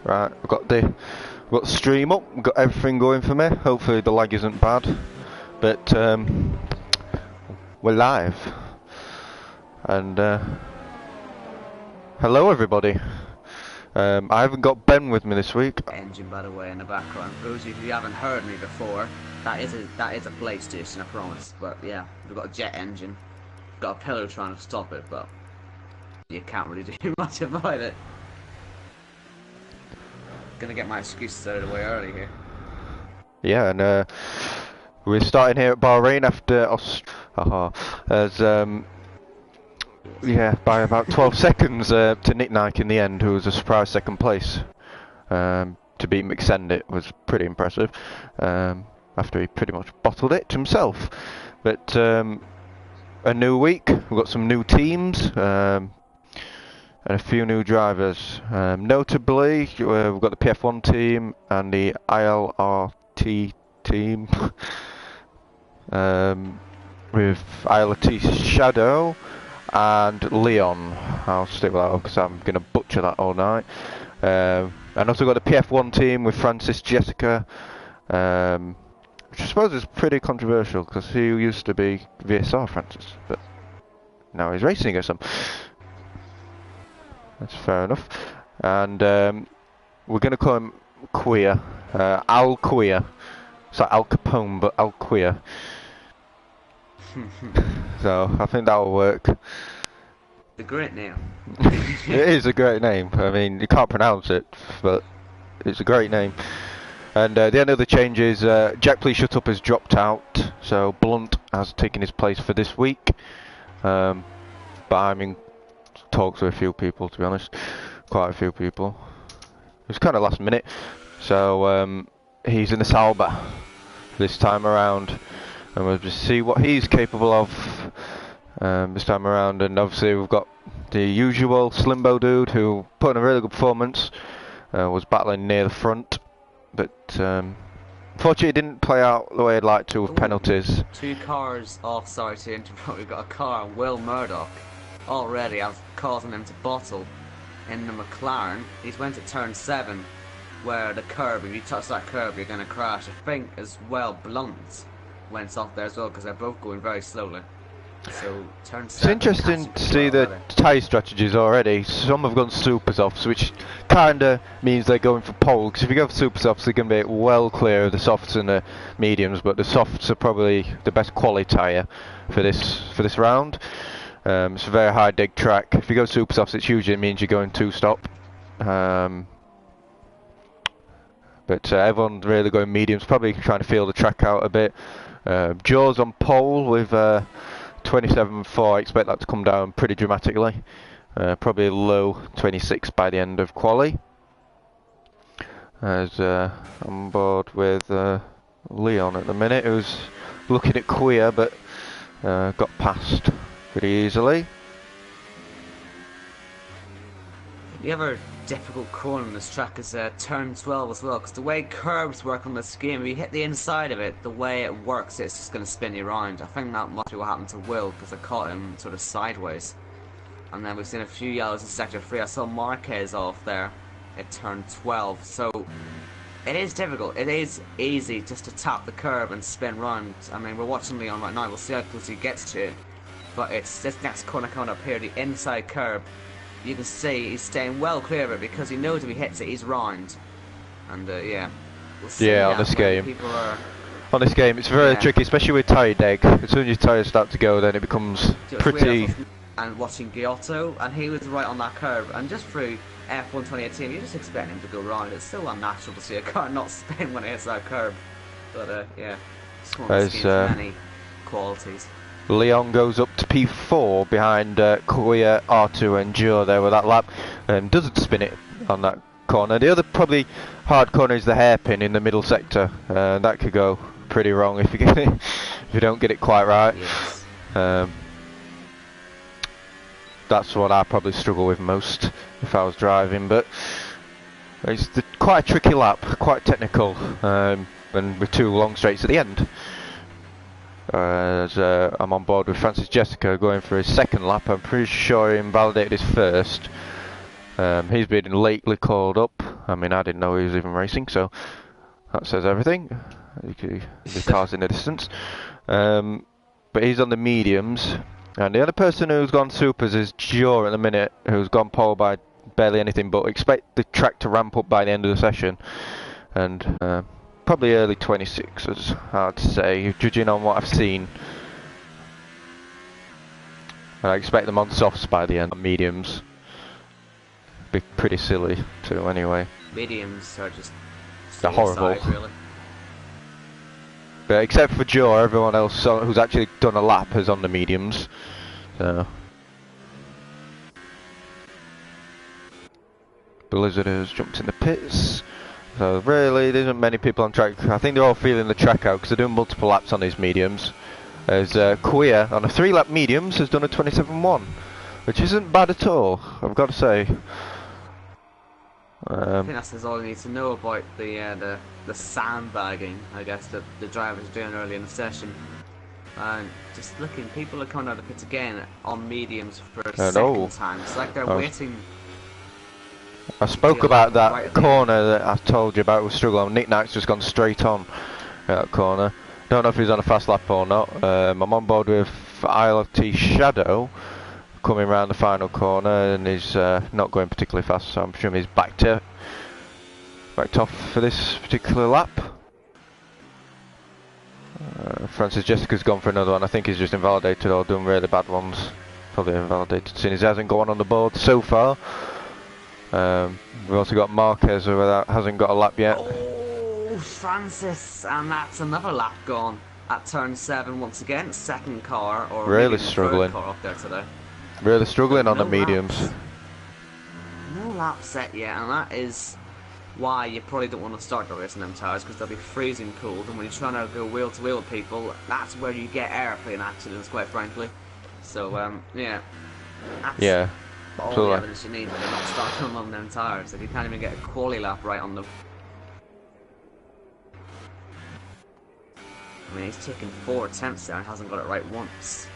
Right, I've got the stream up, we've got everything going for me. Hopefully the lag isn't bad, but we're live. And hello everybody. I haven't got Ben with me this week. Engine, by the way, in the background. For those of you who haven't heard me before, that is a PlayStation, I promise. But yeah, we've got a jet engine. We've got a pillar trying to stop it, but you can't really do much about it. Gonna get my excuses out of the way early here. Yeah, and we're starting here at Bahrain after yeah, by about 12 seconds to Nick Nike in the end, who was a surprise second place. To beat McSendit was pretty impressive, after he pretty much bottled it himself. But a new week, we've got some new teams, and a few new drivers. Notably, we've got the PS4 team and the ILRT team, with ILRT Shadow and Leon. I'll stick with that because I'm going to butcher that all night. And also got the PF1 team with Francis Jessica, which I suppose is pretty controversial because he used to be VSR Francis, but now he's racing against them. That's fair enough. And we're going to call him Queer, Al Queer. It's like Al Capone, but Al Queer. So I think that'll work. The great name. It is a great name. I mean, you can't pronounce it, but it's a great name. And the only other change is Jack Please Shut Up has dropped out, so Blunt has taken his place for this week. But I'm in talks with a few people, to be honest. Quite a few people. It was kind of last minute. So he's in the Sauber this time around. And we'll just see what he's capable of this time around. And obviously we've got the usual Slimbo dude who put in a really good performance, was battling near the front, but unfortunately it didn't play out the way I'd like to with penalties. Two cars off, sorry to interrupt, we've got a car, Will Murdoch. Already I've causing him to bottle in the McLaren. He's went to turn 7 where the curb, if you touch that curb you're going to crash. I think as well Blunt went off there as well because they're both going very slowly. So turn 7. It's interesting to see the tyre strategies already. Some have gone super softs, which kinda means they're going for pole, because if you go for super softs they're going to be well clear of the softs and the mediums, but the softs are probably the best quality tyre for this round. It's a very high dig track. If you go super softs it usually means you're going 2-stop. But everyone's really going mediums, probably trying to feel the track out a bit. Joe's on pole with 27.4. I expect that to come down pretty dramatically. Probably low 26 by the end of quali. As on board with Leon at the minute, who's looking at Queer, but got past pretty easily. The other difficult corner on this track is turn 12 as well, because the way curbs work on this game, if you hit the inside of it, the way it works, it's just going to spin you around. I think that must be what happened to Will, because I caught him sort of sideways. And then we've seen a few yellows in sector 3. I saw Marquez off there at turn 12, so it is difficult. It is easy just to tap the curb and spin round. I mean, we're watching Leon right now, we'll see how close he gets to it. But it's this next corner coming up here, the inside curb. You can see he's staying well clear of it because he knows if he hits it, he's round. And yeah, we'll see. Yeah, on this game. On this game, it's very tricky, especially with tyre deg. As soon as your tyres start to go, then it becomes pretty. And watching Giotto, and he was right on that curve. And just through F1 2018, you just expect him to go round. It's still unnatural to see a car not spin when it hits that curve. But yeah, it's many qualities. Leon goes up to P4 behind Koya, R2 and Joe there with that lap, and doesn't spin it on that corner. The other probably hard corner is the hairpin in the middle sector. That could go pretty wrong if you get it, if you don't get it quite right. Yes. That's what I probably struggle with most if I was driving, but it's quite a tricky lap, quite technical, and with 2 long straights at the end. As I'm on board with Francis Jessica going for his second lap. I'm pretty sure he invalidated his first. He's been lately called up. I mean, I didn't know he was even racing, so that says everything. The car's in the distance. But he's on the mediums. And the other person who's gone supers is Jor at the minute, who's gone pole by barely anything, but expect the track to ramp up by the end of the session. And probably early 26s, hard to say, judging on what I've seen. And I expect them on softs by the end, mediums. Be pretty silly too, anyway. Mediums are just they're horrible. Really. But except for Joe, everyone else who's actually done a lap is on the mediums. So Blizzard has jumped in the pits. So really, there isn't many people on track. I think they're all feeling the track out because they're doing multiple laps on these mediums. As Queer on a 3-lap mediums has done a 27.1, which isn't bad at all, I've got to say. I think that's all you need to know about the sandbagging, I guess, that the drivers are doing early in the session. And just looking, people are coming out of the pits again on mediums for a second time. It's like they're waiting. I spoke about that corner that I told you about with Struggle. Nick Knight's just gone straight on that corner. Don't know if he's on a fast lap or not. I'm on board with ILT Shadow coming around the final corner, and he's not going particularly fast, so I'm assuming he's backed off for this particular lap. Francis Jessica's gone for another one. I think he's just invalidated or done really bad ones. Probably invalidated, since he hasn't got one on the board so far. We've also got Marquez who hasn't got a lap yet. Oh, Francis, and that's another lap gone at turn 7 once again. Second car, or really struggling. Third car up there today. Really struggling on the mediums. No lap set yet, and that is why you probably don't want to start the race in them tyres, because they'll be freezing cold, and when you're trying to go wheel to wheel with people, that's where you get airplane accidents, quite frankly. So yeah, that's all the evidence you need when you're not starting on them tyres. If you can't even get a quali lap right on them. I mean, he's taken 4 attempts there and hasn't got it right once.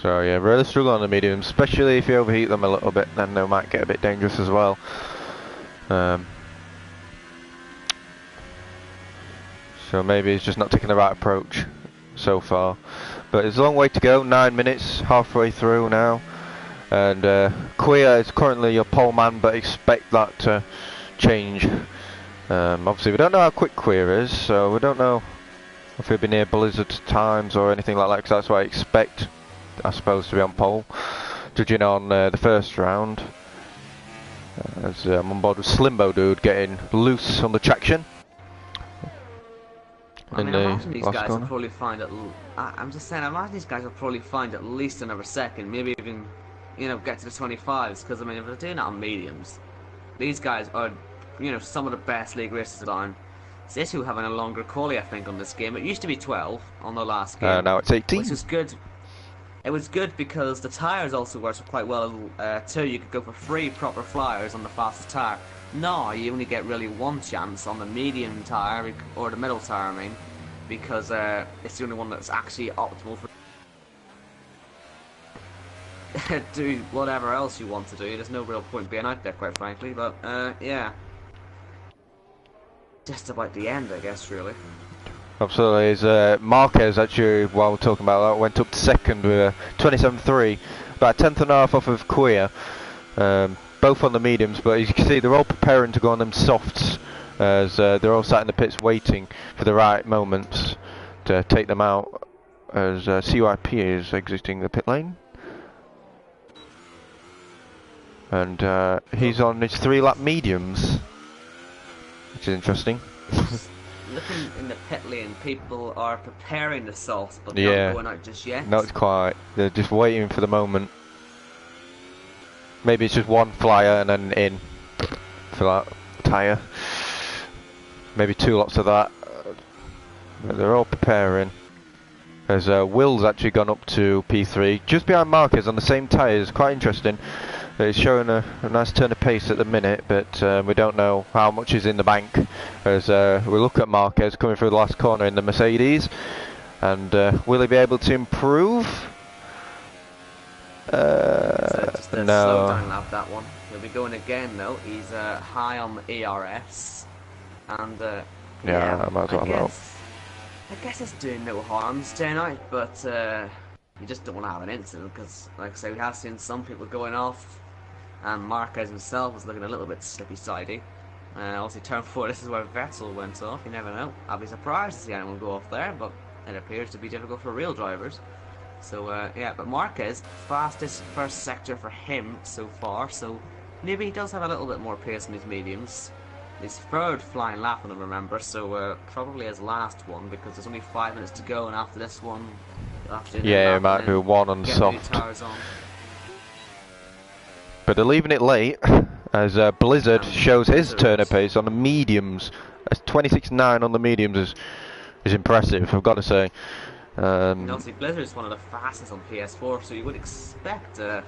So yeah, really struggle on the mediums, especially if you overheat them a little bit, then they might get a bit dangerous as well. So maybe he's just not taking the right approach so far. But there's a long way to go, 9 minutes, halfway through now. And Queer is currently your pole man, but expect that to change. Obviously we don't know how quick Queer is, so we don't know if he'll be near Blizzard times or anything like that, because that's what I expect, I suppose, to be on pole, judging on the first round. As I'm on board with Slimbo Dude getting loose on the traction. I mean, I imagine these guys will probably find I'm just saying, I imagine these guys will probably find at least another second, maybe even, you know, get to the 25s, because I mean, if they're doing it on mediums, these guys are, you know, some of the best league racers on. This who having a longer quali, I think, on this game. It used to be 12 on the last game. Now it's 18. Which is good. It was good because the tyres also worked quite well too. You could go for 3 proper flyers on the fastest tyre. Now you only get really 1 chance on the medium tyre, or the middle tyre, I mean, because it's the only one that's actually optimal for do whatever else you want to do. There's no real point being out there, quite frankly. But yeah, just about the end, I guess, really. Absolutely. Is Marquez, actually, while we're talking about that, went up to second with a 27.3, about a 10th off of Queer, both on the mediums, but as you can see they're all preparing to go on them softs, as they're all sat in the pits waiting for the right moments to take them out, as CYP is exiting the pit lane. And he's on his 3-lap mediums, which is interesting. Looking in the pit lane, people are preparing the softs, but they're not going out just yet. Not quite. They're just waiting for the moment. Maybe it's just 1 flyer and then in for that tyre. Maybe 2 lots of that. But they're all preparing. As Will's actually gone up to P3, just behind Marquez on the same tyres. Quite interesting. It's showing a nice turn of pace at the minute, but we don't know how much is in the bank. As we look at Marquez coming through the last corner in the Mercedes, and will he be able to improve? So just the slow down lap, that one. He'll be going again though. He's high on the ERS, and yeah, I might as well have I guess it's doing no harm staying out, but you just don't want to have an incident because, like I say, we have seen some people going off, and Marquez himself was looking a little bit slippy-sidey. Obviously, turn 4, this is where Vettel went off. You never know. I'll be surprised to see anyone go off there, but it appears to be difficult for real drivers. So, yeah, but Marquez, fastest first sector for him so far, so maybe he does have a little bit more pace in his mediums. His third flying lap on them, remember, so probably his last one because there's only 5 minutes to go, and after this one, yeah, it might be one on soft. But they're leaving it late as Blizzard shows his turn of pace on the mediums. 26.9 on the mediums is impressive, I've got to say. And obviously Blizzard is one of the fastest on PS4, so you would expect a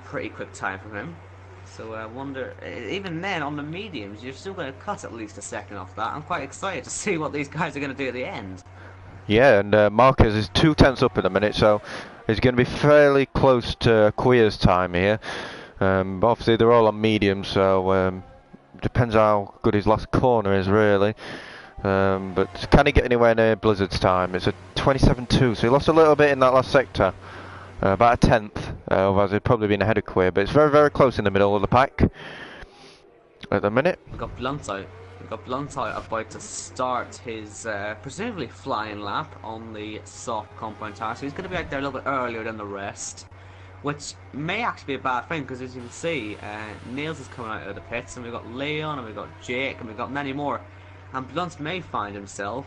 pretty quick time from him. So I wonder, even then on the mediums, you're still going to cut at least a second off that. I'm quite excited to see what these guys are going to do at the end. Yeah, and Marquez is 2 tenths up in a minute, so he's going to be fairly close to Queer's time here. But obviously they're all on medium, so depends how good his last corner is really. But can he get anywhere near Blizzard's time? It's a 27.2, so he lost a little bit in that last sector. About a tenth, otherwise he'd probably been ahead of Queer, but it's very, very close in the middle of the pack at the minute. We've got Blunt out. We've got Blunt out about to start his presumably flying lap on the soft compound tire, so he's going to be out there a little bit earlier than the rest, which may actually be a bad thing because as you can see, Niels is coming out of the pits, and we've got Leon, and we've got Jake, and we've got many more. And Blunt may find himself.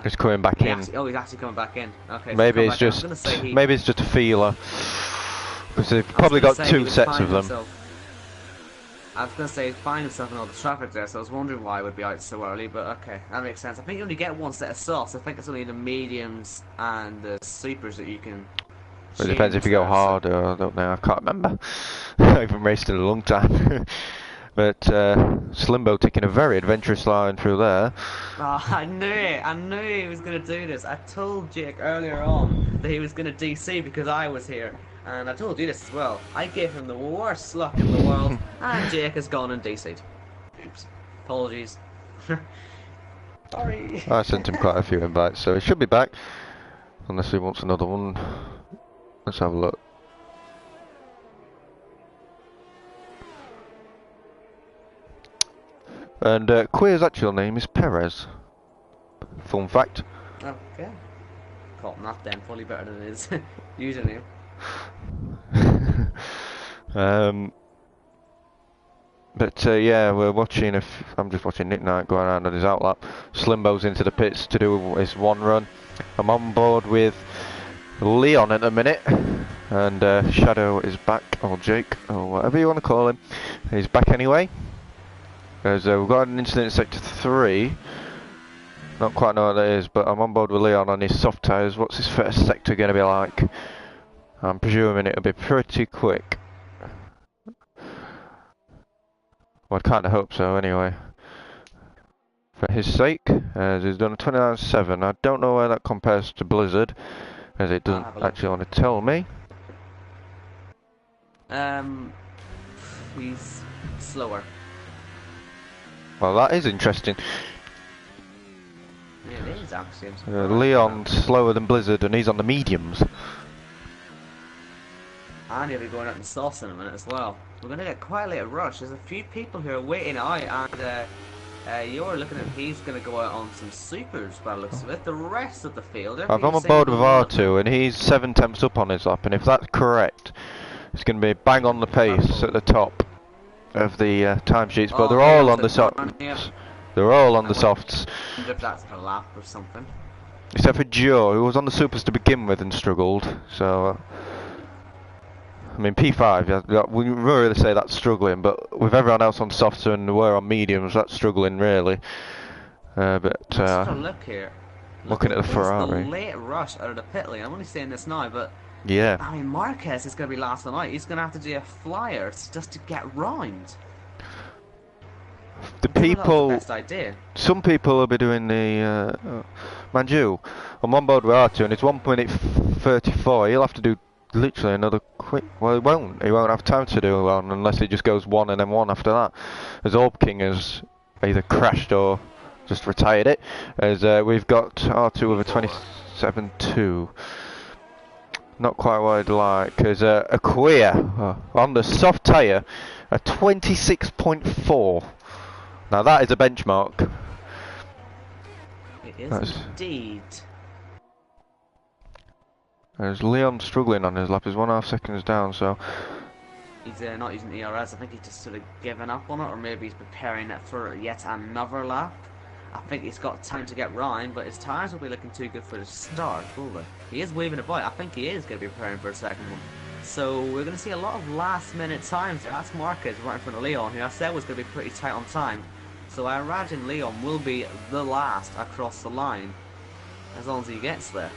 He's coming back in. He's actually coming back in. Okay. Maybe it's just maybe it's just a feeler. Because they've probably got 2 sets of them. I was going to say he'd find himself in all the traffic there, so I was wondering why he would be out so early. But okay, that makes sense. I think you only get 1 set of softs. I think it's only the mediums and the supers that you can. It depends if you go hard or I don't know. I can't remember. I haven't raced in a long time. But Slimbo taking a very adventurous line through there. Oh, I knew it. I knew he was going to do this. I told Jake earlier on that he was going to DC because I was here. And I told you this as well. I gave him the worst luck in the world, and Jake has gone and DC'd. Oops. Apologies. Sorry. I sent him quite a few invites, so he should be back. Unless he wants another one. Let's have a look. And Queer's actual name is Perez. Fun fact. Okay. Caught him that then, probably better than his username. But yeah, we're watching. I'm just watching Nick Knight go around on his outlap. Slimbo's into the pits to do his one run. I'm on board with Leon at the minute, and Shadow is back, or Jake, or whatever you want to call him. He's back anyway. Because we've got an incident in sector 3. Not quite know what that is, but I'm on board with Leon on his soft tyres. What's his first sector going to be like? I'm presuming it'll be pretty quick. Well, I'd kind of hope so anyway. For his sake, as he's done a 29.7. I don't know where that compares to Blizzard, as it doesn't actually want to tell me. He's slower. Well, that is interesting. Yeah, it is actually. Leon's slower than Blizzard, and he's on the mediums. And he'll be going out in sauce in a minute as well. We're going to get quite a late rush. There's a few people who are waiting out, and you're looking at he's going to go out on some supers by the looks of it. The rest of the field. I'm on board with R2, and he's 7 tenths up on his lap, and if that's correct, it's going to be bang on the pace at the top of the timesheets, but they're all on the softs. They're all on the softs. I wonder if that's a lap or something. Except for Joe, who was on the supers to begin with and struggled. So, I mean, P5, we wouldn't really say that's struggling, but with everyone else on softs and we're on mediums, that's struggling really. But let's have a look here. Looking at the Ferrari. The late rush out of the pit lane. I'm only saying this now, but yeah. I mean, Marquez is going to be last on out. He's going to have to do a flyer just to get round. The people, the best idea. Some people will be doing the, mind you, I'm on board with R2 and it's 1 minute 34, he'll have to do literally another quick. Well, he won't. He won't have time to do one unless he just goes one and then one after that. As Orb King has either crashed or just retired it. As we've got R2 with a 27.2. Not quite what I'd like. As a Queer on the soft tyre, a 26.4. Now that is a benchmark. It is indeed. There's Leon struggling on his lap. He's 1.5 seconds down, so He's not using ERS. I think he's just sort of given up on it, or maybe he's preparing it for yet another lap. I think he's got time to get round, but his tyres will be looking too good for the start, will they? He is waving about. I think he is going to be preparing for a second one. So we're going to see a lot of last-minute times. That's Marquez right in front of Leon, who I said was going to be pretty tight on time. So I imagine Leon will be the last across the line, as long as he gets there.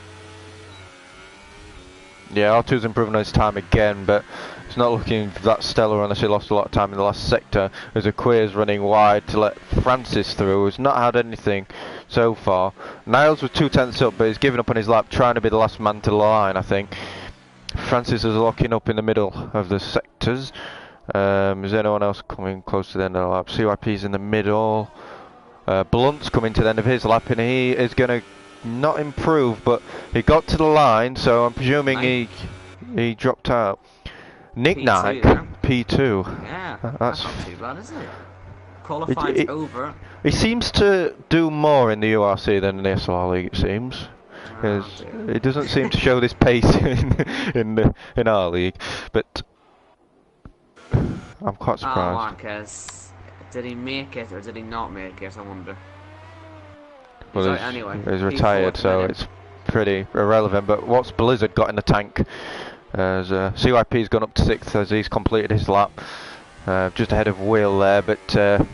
yeah, R2's improving on his time again, but it's not looking that stellar unless he lost a lot of time in the last sector. As Queer's running wide to let Francis through, who's not had anything so far. Niles was 2/10 up, but he's given up on his lap, trying to be the last man to the line, I think. Francis is locking up in the middle of the sectors. Is anyone else coming close to the end of the lap? CYP's in the middle. Blunt's coming to the end of his lap, and he is going to not improve, but he got to the line, so I'm presuming he dropped out. Nick Knight, P2. Yeah, that's not too bad, is it? Qualifying's over. He seems to do more in the URC than in the SLR League, it seems. It doesn't seem to show this pace in our league, but I'm quite surprised. Oh, Marquez. Did he make it or did he not make it, I wonder? Well, anyway, he's retired, so it's pretty irrelevant. But what's Blizzard got in the tank? As CYP's gone up to 6th as he's completed his lap, just ahead of Will there. But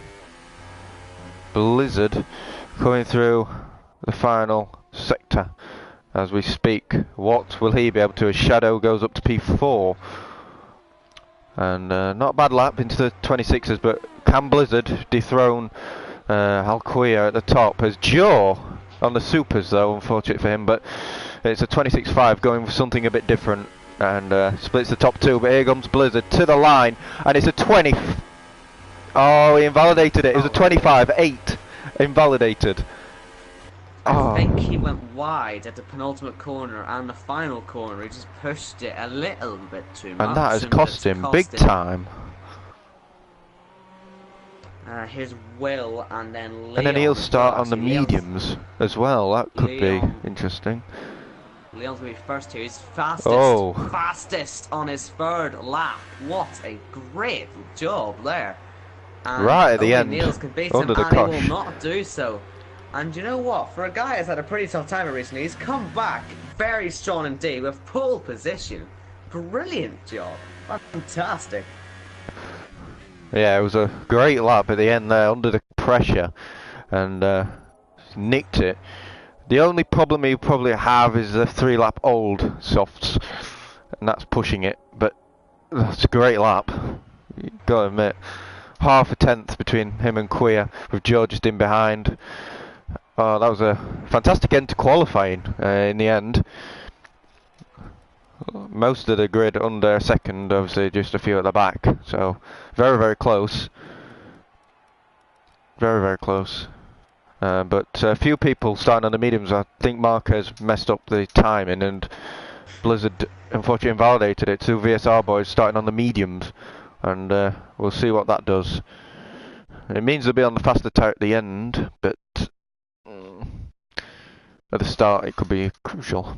Blizzard coming through the final sector as we speak. What will he be able to? His Shadow goes up to P4, and not a bad lap into the 26s. But can Blizzard dethrone Alquia at the top? As Joe on the supers, though, unfortunate for him, but it's a 26.5 going for something a bit different, and splits the top two. But here comes Blizzard to the line, and it's a 20. Oh, he invalidated it. It was a 25.8 invalidated. I think he went wide at the penultimate corner and the final corner. He just pushed it a little bit too much. And that has cost him big time. Here's Will, and then Leon. And then he'll start on the mediums as well. That could be interesting. Leon's going to be first here. He's fastest on his third lap. What a great job there. And right at the end, Niels can beat under him, the and cosh. he will not do so. And you know what? For a guy who's had a pretty tough time recently, he's come back very strong indeed with pole position. Brilliant job. Fantastic. Yeah, it was a great lap at the end there under the pressure, and nicked it. The only problem you probably have is the 3-lap old softs, and that's pushing it. But that's a great lap. You gotta admit, half a tenth between him and Queer, with Joe just in behind. Oh, that was a fantastic end to qualifying in the end. Most of the grid under second, obviously just a few at the back, so very, very close. Very, very close. But a few people starting on the mediums. I think Marquez messed up the timing, and Blizzard unfortunately invalidated it. 2 VSR boys starting on the mediums, and we'll see what that does. It means they'll be on the faster tyre at the end, but at the start it could be crucial.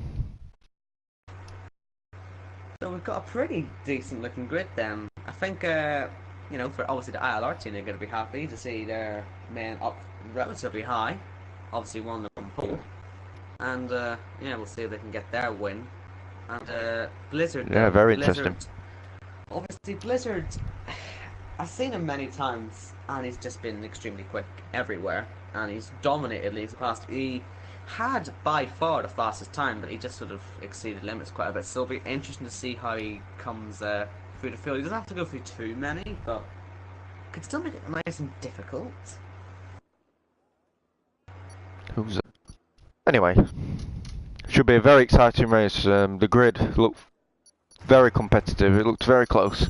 So we've got a pretty decent looking grid then. I think, you know, for obviously the ILR team, they're going to be happy to see their men up relatively high. Obviously won the pole. And, yeah, we'll see if they can get their win. And, Blizzard. Yeah, very interesting. Obviously, Blizzard, I've seen him many times, and he's just been extremely quick everywhere. And he's dominated leagues past. He had by far the fastest time, but he just sort of exceeded limits quite a bit. So it'll be interesting to see how he comes through the field. He doesn't have to go through too many, but could still make it nice and difficult. Who's it? Anyway, should be a very exciting race. The grid looked very competitive. It looked very close,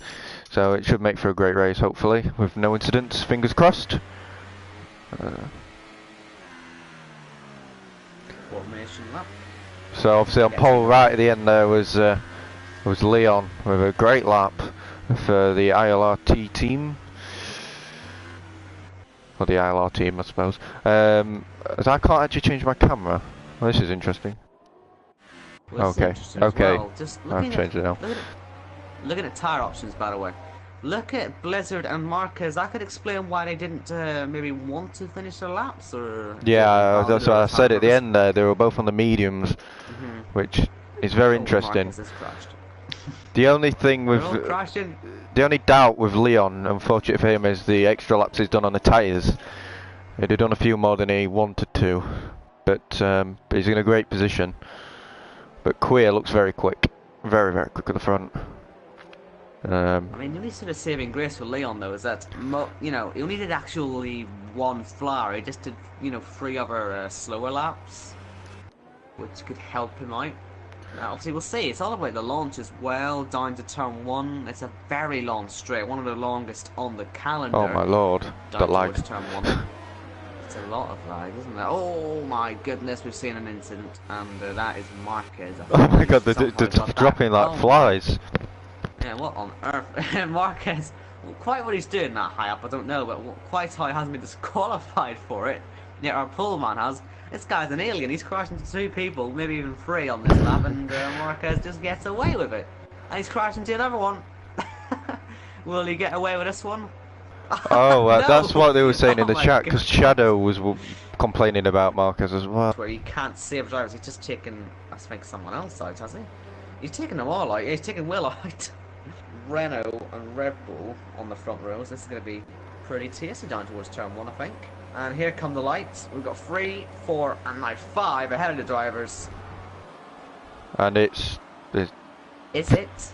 so it should make for a great race, hopefully, with no incidents. Fingers crossed. Formation lap. So obviously on pole right at the end there was Leon with a great lap for the ILRT team. Or the ILR team, I suppose. As I can't actually change my camera. Well, this is interesting. Well, Okay, okay. Well. Just I've changed it now. Looking at tyre options, by the way. Look at Blizzard and Marquez. I could explain why they didn't maybe want to finish their laps, or yeah, that's what I said at the end there. They were both on the mediums, which is very interesting. Marquez has crashed. The only thing with the only doubt with Leon, unfortunately for him, is the extra laps he's done on the tyres. He'd have done a few more than he wanted to, but he's in a great position. But Queer looks very quick, very quick at the front. I mean, the only sort of saving grace for Leon though is that he only did actually one flower. He just did 3 other slower laps, which could help him out. Now, obviously, we'll see. It's all about the launch as well. Down to turn 1, it's a very long straight, one of the longest on the calendar. Oh my lord, the lag. Turn 1. It's a lot of lag, isn't it? Oh my goodness, we've seen an incident, and that is Marquez. Oh my god, they're dropping like flies. Yeah, what on earth? Marquez, quite what he's doing that high up, I don't know, but quite how he hasn't been disqualified for it. Yeah, our pole man has. This guy's an alien, he's crashed into 2 people, maybe even 3 on this lap, and Marquez just gets away with it. And he's crashed into another one. Will he get away with this one? Oh, no. That's what they were saying in the chat, because Shadow was complaining about Marquez as well. Where he can't save drivers, he's just taken, I think, someone else out, has he? He's taken them all out, he's taken Will out. Renault and Red Bull on the front rows. This is going to be pretty tasty down towards turn 1, I think. And here come the lights. We've got 3, 4, and now 5 ahead of the drivers. And is it? Is it?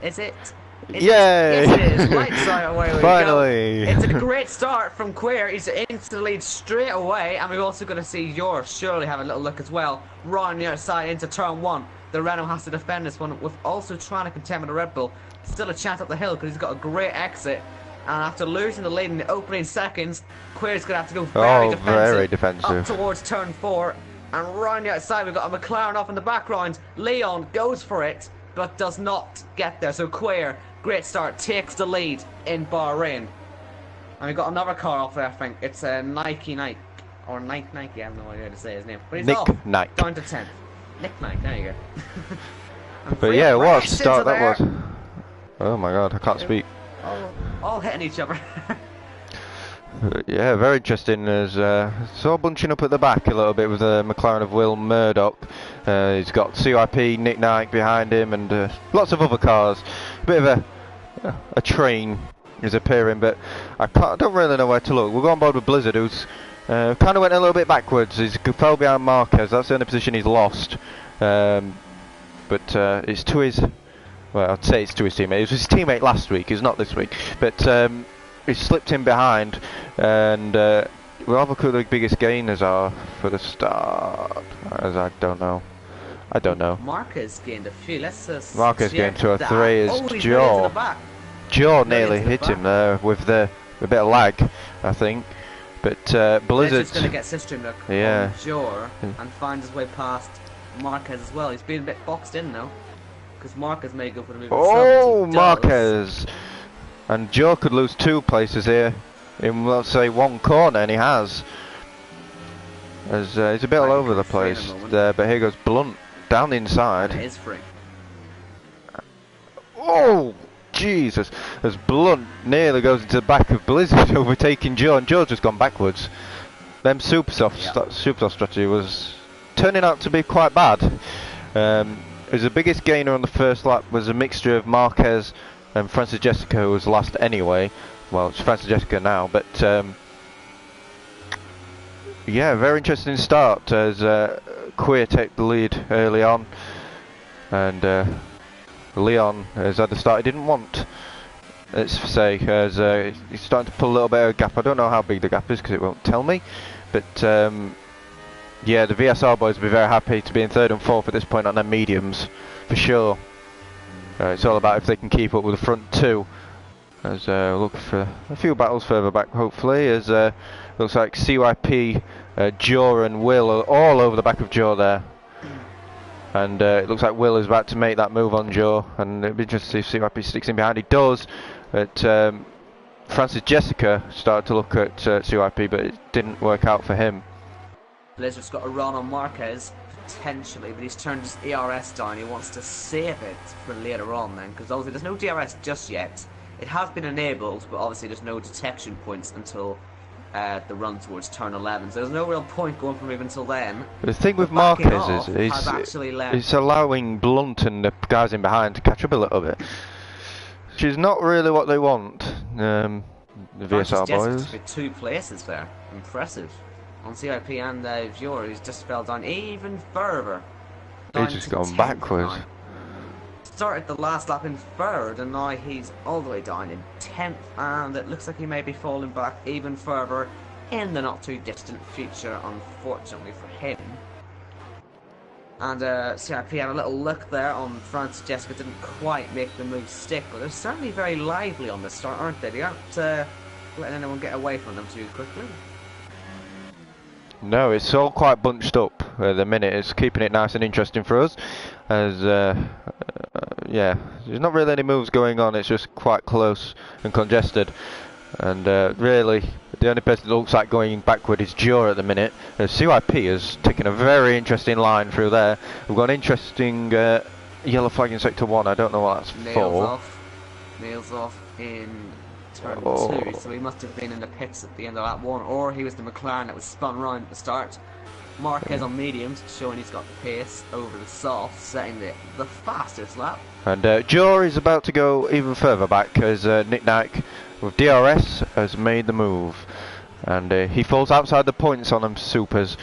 Is it? Yay! Yes, it is. Lights out, away we finally. go. It's a great start from Queer. He's into the lead straight away, and we're also going to see yours surely have a little look as well. Round the outside into turn 1. The Renault has to defend this one with also trying to contend with the Red Bull. Still a chance up the hill because he's got a great exit. And after losing the lead in the opening seconds, Queer's going to have to go very defensive. Up towards turn 4. And round the outside, we've got a McLaren off in the background. Leon goes for it, but does not get there. So Queer, great start, takes the lead in Bahrain. And we've got another car off there, I think. It's a Nike. Or Nike, I have no idea how to say his name. But he's Nick off, Nike. down to 10th. Nick Nike, there you go. But yeah, what a start that was. Oh my god, I can't speak. All hitting each other. Yeah, very interesting. As it's all bunching up at the back a little bit with the McLaren of Will Murdoch. He's got CYP, Nick Nike behind him, and lots of other cars. A bit of a train is appearing, but I don't really know where to look. We'll go on board with Blizzard, who's kind of went a little bit backwards. He's fell behind Marquez. That's the only position he's lost. But it's to his. Well, I'd say it's to his teammate. It was his teammate last week. It's not this week. But he slipped in behind, and we'll have a look at the biggest gainers are for the start. As I don't know. Marquez gained a few. Let's Marquez gained 2 or 3 is Jaw. Jaw nearly hit him there with a bit of lag, I think. But Blizzard's going to get System on Jaw and find his way past Marquez as well. He's been a bit boxed in now. Because Marquez may go for the move. Oh, Marquez! And Joe could lose 2 places here in, let's say, 1 corner, and he has. As he's a bit all over the place there, but here goes Blunt down the inside. And it is free. Oh, Jesus! As Blunt nearly goes into the back of Blizzard, overtaking Joe, and Joe's just gone backwards. Them super soft strategy was turning out to be quite bad. It was the biggest gainer on the first lap was a mixture of Marquez and Francis Jessica, who was last anyway. Well, it's Francis Jessica now, but yeah, very interesting start as Queer take the lead early on, and Leon has had the start he didn't want. Let's say as he's starting to pull a little bit of a gap. I don't know how big the gap is because it won't tell me, but. Yeah, the VSR boys will be very happy to be in 3rd and 4th at this point on their mediums, for sure. It's all about if they can keep up with the front two. As look for a few battles further back, hopefully. As looks like CYP, Jaw and Will are all over the back of Jaw there. And it looks like Will is about to make that move on Jaw, and it'd be interesting to see if CYP sticks in behind. He does. But Francis Jessica started to look at CYP, but it didn't work out for him. Blizzard's got a run on Marquez, potentially, but he's turned his ERS down. He wants to save it for later on then, because obviously there's no DRS just yet. It has been enabled, but obviously there's no detection points until the run towards turn 11. So there's no real point going from even until then. The thing with Marquez is he's allowing Blunt and the guys in behind to catch up a little bit, which is not really what they want. The VSR boys. With 2 places there, impressive. On CIP and Vior, he's just fell down even further. He's just gone backwards. Now. Started the last lap in 3rd, and now he's all the way down in 10th, and it looks like he may be falling back even further in the not too distant future, unfortunately for him. And CIP had a little look there on Francis Jessica, didn't quite make the move stick, but they're certainly very lively on the start, aren't they? They aren't letting anyone get away from them too quickly. No, it's all quite bunched up at the minute. It's keeping it nice and interesting for us. As yeah, there's not really any moves going on. It's just quite close and congested. And really, the only person that looks like going backward is Jura at the minute. CYP has taken a very interesting line through there. We've got an interesting yellow flag in sector 1. I don't know what that's for. Nails off in turn 2, so he must have been in the pits at the end of that one, or he was the McLaren that was spun round at the start. Marquez on mediums, showing he's got the pace over the soft, setting the fastest lap. And Jaw is about to go even further back as Nick Knight with DRS has made the move. And he falls outside the points on them supers,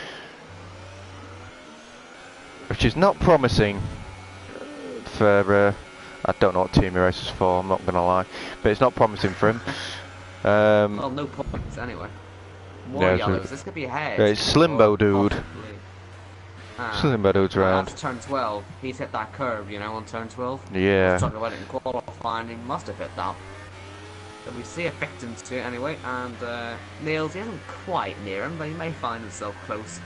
which is not promising for... I don't know what team he races for, I'm not going to lie. But it's not promising for him. Well, no points anyway. More yellows. This could be ahead. Yeah, it's Slimbo dude. Slimbo dude's around. That's turn 12. He's hit that curve, you know, on turn 12. Yeah. I was talking about it in qualifying. He must have hit that. But we see a victim to it anyway, and Niels, he isn't quite near him, but he may find himself close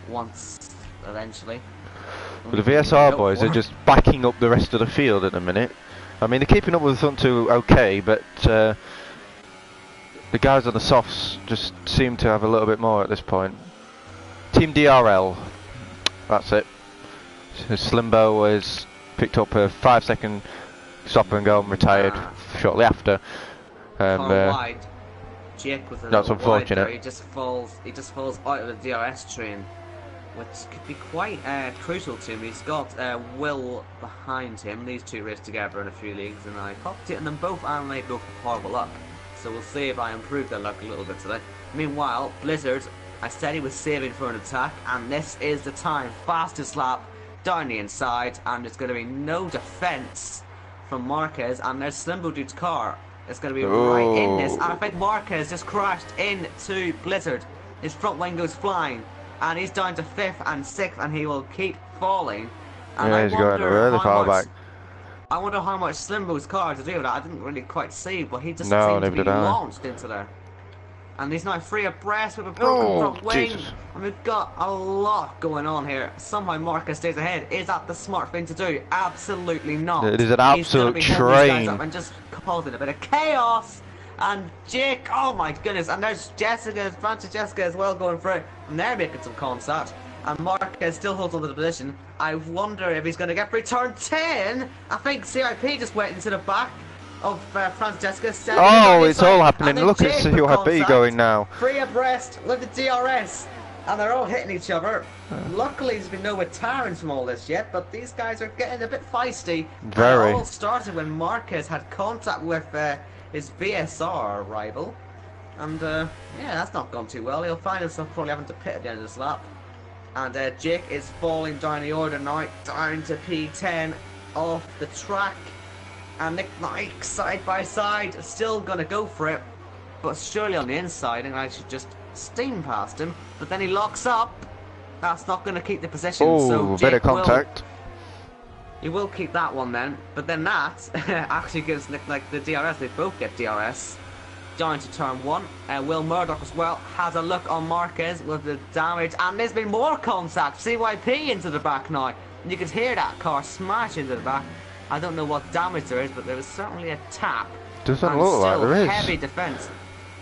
once eventually. But the VSR boys are just backing up the rest of the field at the minute. I mean, they're keeping up with the front two okay, but the guys on the softs just seem to have a little bit more at this point. Team DRL, that's it. So Slimbo has picked up a 5-second stop and go and retired shortly after. Wide. Jake was a that's unfortunate. Wide, he just falls out of the DRS train, which could be quite crucial to him. He's got Will behind him. These two race together in a few leagues, and I cocked them both, and they both have horrible luck. So we'll see if I improve their luck a little bit today. Meanwhile, Blizzard, I said he was saving for an attack, and this is the time. Fastest lap down the inside, and there's going to be no defence from Marquez, and there's Slimbo Dude's car. It's going to be right in this, and I think Marquez just crashed into Blizzard. His front wing goes flying, and he's down to 5th and 6th, and he will keep falling. And yeah, he's going really far back. I wonder how much Slimbo's car to do with that. I didn't really quite see, but he just seemed to be launched into there. And he's now free abreast with a broken front wing. Jesus. And we've got a lot going on here. Somehow Marcus stays ahead. Is that the smart thing to do? Absolutely not. It is an absolute train. And just causing a bit of chaos. And Jake, oh my goodness. And there's Jessica, Francis Jessica as well going through. And they're making some contact. And Marquez still holds on to the position. I wonder if he's going to get through turn 10. I think CIP just went into the back of Francis Jessica. Oh, it's all happening. Look at CIP going now. Free abreast. Look at DRS. And they're all hitting each other. Luckily, there's been no returns from all this yet, but these guys are getting a bit feisty. Very. It all started when Marquez had contact with his VSR rival. And, yeah, that's not gone too well. He'll find himself probably having to pit at the end of this lap. And Jake is falling down the order now, down to P10 off the track. And Nick Knight, side by side, still going to go for it. But surely on the inside, and I should just steam past him. But then he locks up. That's not going to keep the position. Oh, so bit of contact. He will keep that one then, but then that actually gives Nick like the DRS. They both get DRS. Down to turn 1. Will Murdoch as well has a look on Marquez with the damage, and there's been more contact. CYP into the back now. And you could hear that car smash into the back. I don't know what damage there is, but there was certainly a tap. Doesn't look like there is.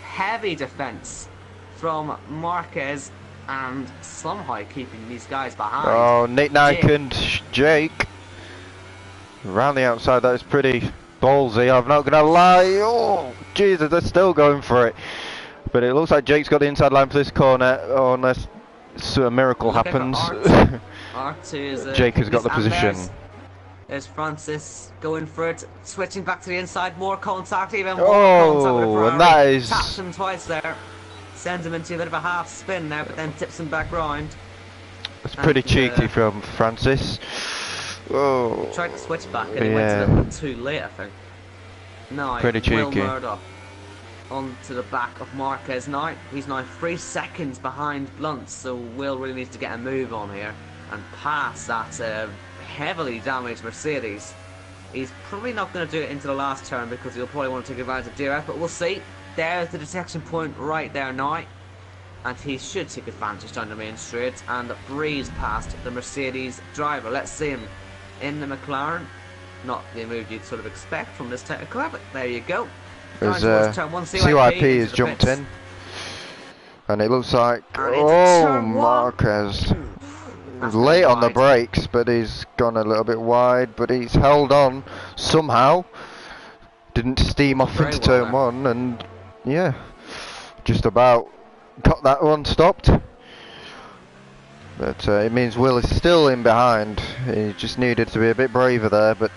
Heavy defense from Marquez, and somehow keeping these guys behind. Oh, Nick Knight and Jake. Around the outside, that is pretty ballsy, I'm not gonna lie. Oh, Jesus, they're still going for it. But it looks like Jake's got the inside line for this corner, unless a miracle happens. Jake has got the position. There's Francis going for it, switching back to the inside, more contact, even more contact with Ferrari. And that is... Taps him twice there, sends him into a bit of a half spin there, but then tips him back round. That's pretty cheeky from Francis. Oh, tried to switch back and he went a little bit too late, I think. Now, pretty cheeky. Will Murdoch onto the back of Marquez now. He's now 3 seconds behind Blunt, so Will really needs to get a move on here and pass that heavily damaged Mercedes. He's probably not going to do it into the last turn because he'll probably want to take advantage of DRS, but we'll see. There's the detection point right there now, and he should take advantage down the main straight and breeze past the Mercedes driver. Let's see him in the McLaren. Not the move you'd sort of expect from this type of car, but there you go. CYP has jumped in, and it looks like Marquez is late on the brakes, but he's gone a little bit wide, but he's held on somehow. Didn't steam off into turn 1, and yeah, just about got that one stopped. But it means Will is still in behind. He just needed to be a bit braver there, but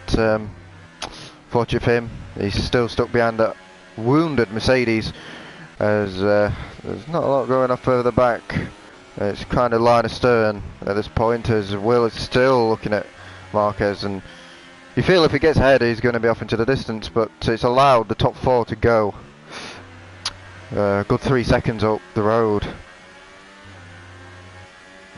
fortunate for him, he's still stuck behind that wounded Mercedes, as there's not a lot going off further back. It's kind of line astern at this point, as Will is still looking at Marquez, and you feel if he gets ahead he's going to be off into the distance, but it's allowed the top 4 to go. Good 3 seconds up the road.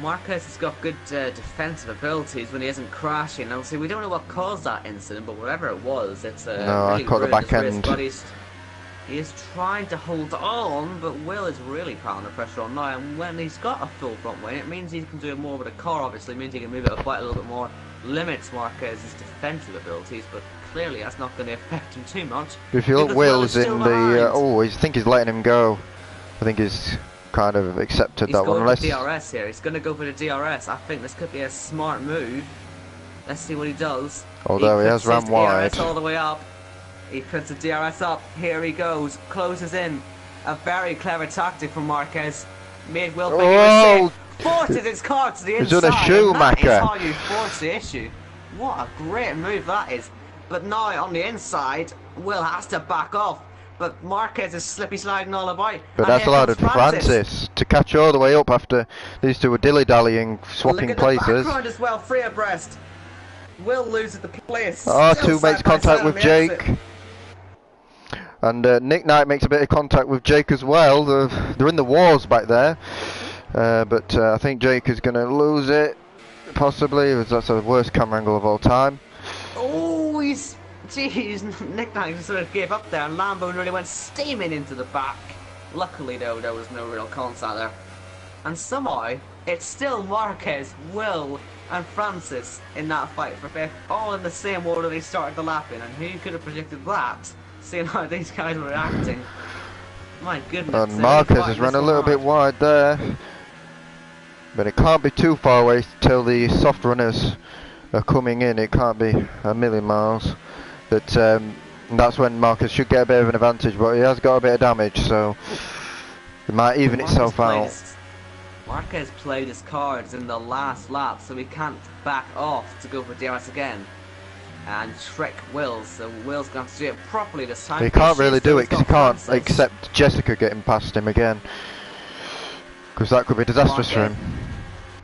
Marquez has got good defensive abilities when he isn't crashing. Obviously, we don't know what caused that incident, but whatever it was, it's really I caught the back end. But he is trying to hold on, but Will is really piling the pressure on now. And when he's got a full front wing, it means he can do more with the car. Obviously, it means he can move it quite a little bit more. Limits Marquez's defensive abilities, but clearly that's not going to affect him too much. If you look, Will's in the. I think he's letting him go. I think he's kind of accepted that one. He's going for DRS here. He's going to go for the DRS. I think this could be a smart move. Let's see what he does. Although he has ran wide. DRS all the way up. He puts the DRS up. Here he goes. Closes in. A very clever tactic from Marquez. Made Will think he was safe. Forces his car to the inside. He's done a Schumacher. That is how you force the issue. What a great move that is. But now on the inside, Will has to back off. But Marquez is slippy sliding all about. But that's allowed it for Francis to catch all the way up after these two were dilly-dallying, swapping places. Look at the background as well, free abreast. Will loses the place. R2 makes contact with Jake. And Nick Knight makes a bit of contact with Jake as well. They're in the wars back there. But I think Jake is going to lose it, possibly. That's the worst camera angle of all time. Oh, jeez, Nick Knight sort of gave up there, and Lambo really went steaming into the back. Luckily, though, there was no real contact there. And somehow, it's still Marquez, Will, and Francis in that fight for fifth, all in the same order they started the lap in. And who could have predicted that, seeing how these guys were reacting? My goodness. And Marquez has run a little bit wide there. But it can't be too far away till the soft runners are coming in. It can't be a million miles. But that's when Marquez should get a bit of an advantage, but he has got a bit of damage, so it might even itself out. Marquez played his cards in the last lap, so he can't back off to go for DRS again and trick Will, so Will's going to have to do it properly this time. He can't really do it because he can't accept Jessica getting past him again, because that could be disastrous for him.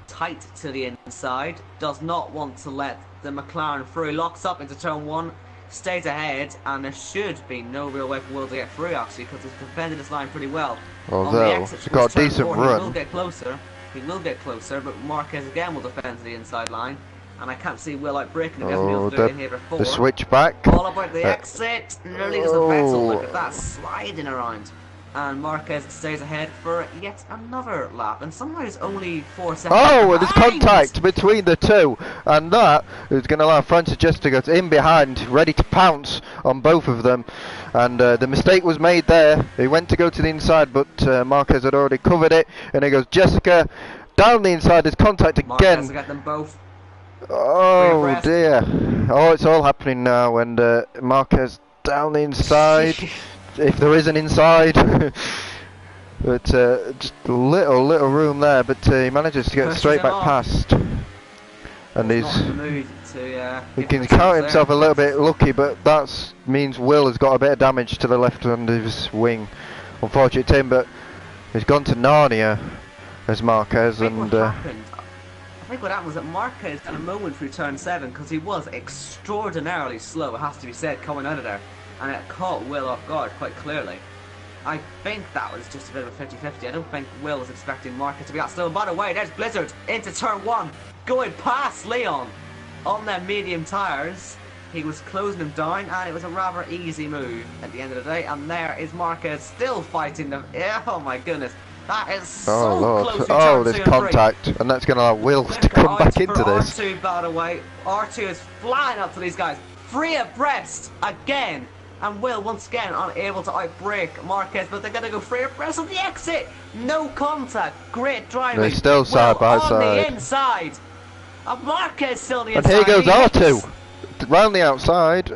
Tight to the inside, does not want to let the McLaren through, locks up into turn 1, stays ahead, and there should be no real way for Will to get through actually, because he's defended this line pretty well. Although he's got a decent run. He will get closer, but Marquez again will defend the inside line. And I can't see Will out breaking him. He hasn't been Oh, able to do it in here before. the switch back. All about the exit. Nearly was a Vettel. Look at Oh. that, sliding around. And Marquez stays ahead for yet another lap. And somehow it's only 4 seconds Oh, and there's behind. contact between the two, and that is going to allow Francis just to go in behind, ready to pounce on both of them. And the mistake was made there. He went to go to the inside, but Marquez had already covered it. And he goes Jessica down the inside. There's contact again. Marquez will get them both. Oh dear! Oh, it's all happening now, and Marquez down the inside. If there is an inside. But just little room there, but he manages to get straight back past. And he can count himself a little bit lucky, but that means Will has got a bit of damage to the left end of his wing. Unfortunate to him, but he's gone to Narnia as Marquez. I think what happened was that Marquez had a moment through turn 7 because he was extraordinarily slow, it has to be said, coming out of there. And it caught Will off guard quite clearly. I think that was just a bit of a 50-50. I don't think Will was expecting Marquez to be that slow. And by the way, there's Blizzard into turn 1, going past Leon on their medium tyres. He was closing him down, and it was a rather easy move at the end of the day. And there is Marquez still fighting them. Oh my goodness. That is so close to turn 2 there's and contact, 3. and that's going to allow Will to come back into this. R2, by the way. R2 is flying up to these guys. 3 abreast again. And Will, once again, unable to outbrake Marquez, but they're going to go 3 abreast on the exit. No contact. Great driving. They're still side by side. On the inside. And Marquez still on the And inside. here goes R2 round the outside,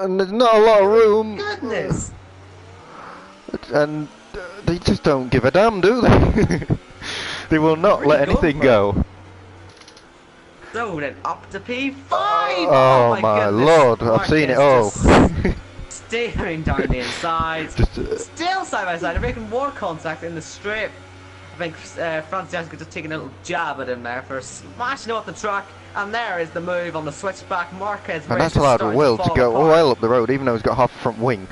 and there's not a lot of room. Goodness. And they just don't give a damn, do they? They will not Really let anything go. So then up to P5. Oh my goodness. lord, I've seen it all. Steering down the inside. Still side by side. They're making more contact in the straight. I think Francis just taking a little jab at him there for smashing off the track. And there is the move on the switchback. Marquez. And that's allowed Will to go well up the road, even though he's got half the front wing.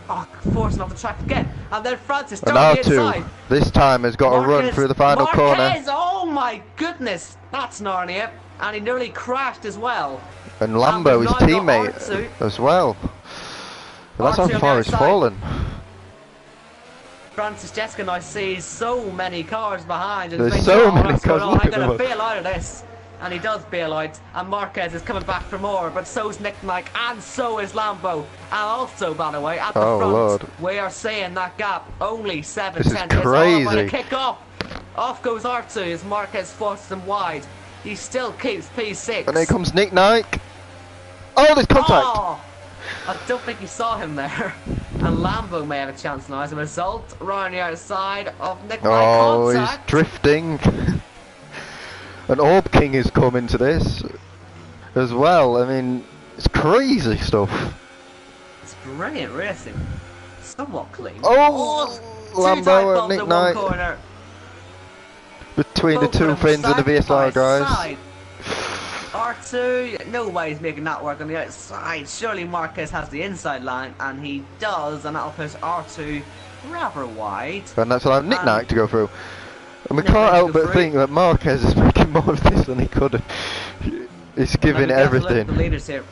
Oh, forcing off the track again. And then Francis And down the R2 inside. this time has got to run through the final corner. Oh my goodness. That's Narnia. And he nearly crashed as well. And Lambo, his teammate, as well. But that's how far he's fallen. Francis Jessica now sees so many cars behind. And There's thinks, so oh, many what's cars. going on? I'm going to bail out of this. And he does bail out. And Marquez is coming back for more. But so's Nick Knight. And so is Lambo. And also, by the way, at the front, Lord. we are seeing that gap only 7 This is tenths. crazy. It's all kick off. Off goes R2 as Marquez forces him wide. He still keeps P6. And here comes Nick Knight. Oh, there's contact. Oh, I don't think he saw him there. And Lambo may have a chance now as a result. Round the outside of Nick Knight. Oh, contact. he's drifting. And Orb King has come into this as well. I mean, it's crazy stuff. It's brilliant racing. Somewhat clean. Oh, Lambo and Nick Knight. Corner. Between the two fins of the VSR guys. R2, no way he's making that work on the outside. Surely Marquez has the inside line, and he does, and that'll push R2 rather wide. And that's allowed Nick Knight to go through. And we can't help but think that Marquez is making more of this than he could have. He's giving it everything. Look at the leaders here.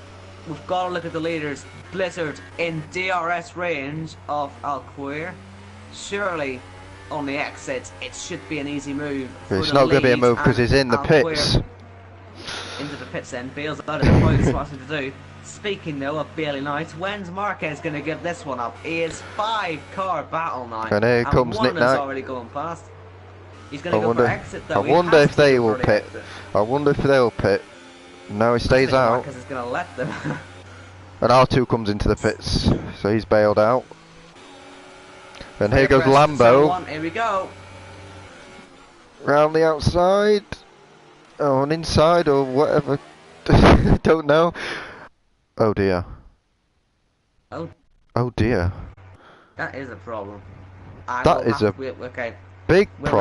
We've got to look at the leaders. Blizzard in DRS range of Alquire. Surely on the exit it should be an easy move. It's not going to be a move because he's in the pits. Into the pits then, bails out of the point it's wanting to do. Speaking though of bailing out, when's Marquez going to give this one up? He is 5-car battle now. And here comes Nick Knight. Already going past. He's going to go for exit though. I wonder if they will pit. I wonder if they'll pit. No, he stays out. Marquez is going to let them. And R2 comes into the pits, so he's bailed out. And here goes Lambo. Here we go. Round the outside. Oh, an inside or whatever. Don't know. Oh dear. Oh dear. That is a problem. That is a okay. big problem.